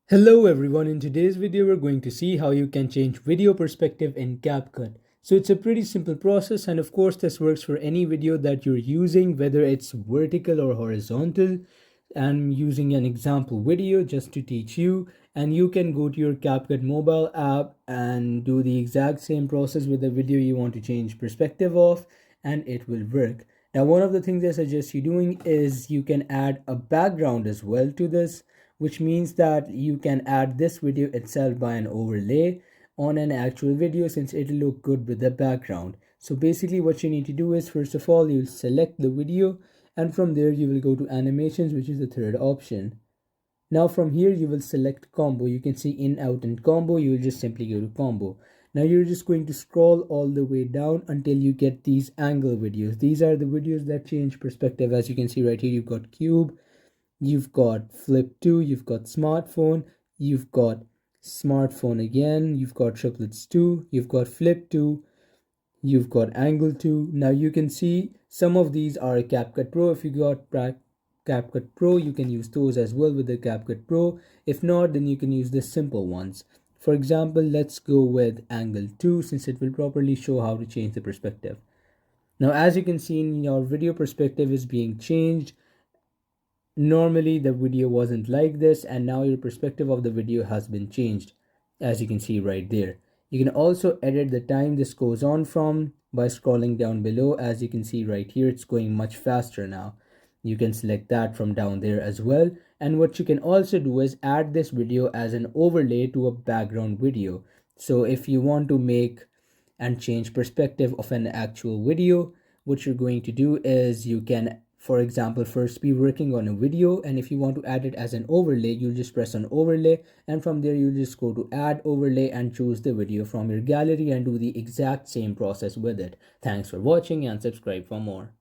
Hello everyone, in today's video we're going to see how you can change video perspective in CapCut. So it's a pretty simple process, and of course this works for any video that you're using, whether it's vertical or horizontal. I'm using an example video just to teach you, and you can go to your CapCut mobile app and do the exact same process with the video you want to change perspective of, and it will work. Now one of the things I suggest you doing is you can add a background as well to this, which means that you can add this video itself by an overlay on an actual video, since it'll look good with the background. So basically what you need to do is, first of all, you'll select the video, and from there you will go to animations, which is the third option. Now from here you will select combo. You can see in, out, and combo. You will just simply go to combo. Now you're just going to scroll all the way down until you get these angle videos. These are the videos that change perspective. As you can see right here, you've got cube, you've got flip 2, you've got smartphone, you've got smartphone again, you've got triplets 2, you've got flip 2, you've got angle 2. Now you can see some of these are CapCut Pro. If you got CapCut Pro, you can use those as well with the CapCut Pro. If not, then you can use the simple ones. For example, let's go with angle 2, since it will properly show how to change the perspective. Now as you can see, in your video perspective is being changed. Normally the video wasn't like this, and now your perspective of the video has been changed, as you can see right there. You can also edit the time this goes on from by scrolling down below. As you can see right here, it's going much faster now. You can select that from down there as well. And what you can also do is add this video as an overlay to a background video. So if you want to make and change perspective of an actual video, what you're going to do is, you can, for example, first be working on a video, and if you want to add it as an overlay, you'll just press on overlay, and from there you'll just go to add overlay and choose the video from your gallery and do the exact same process with it. Thanks for watching and subscribe for more.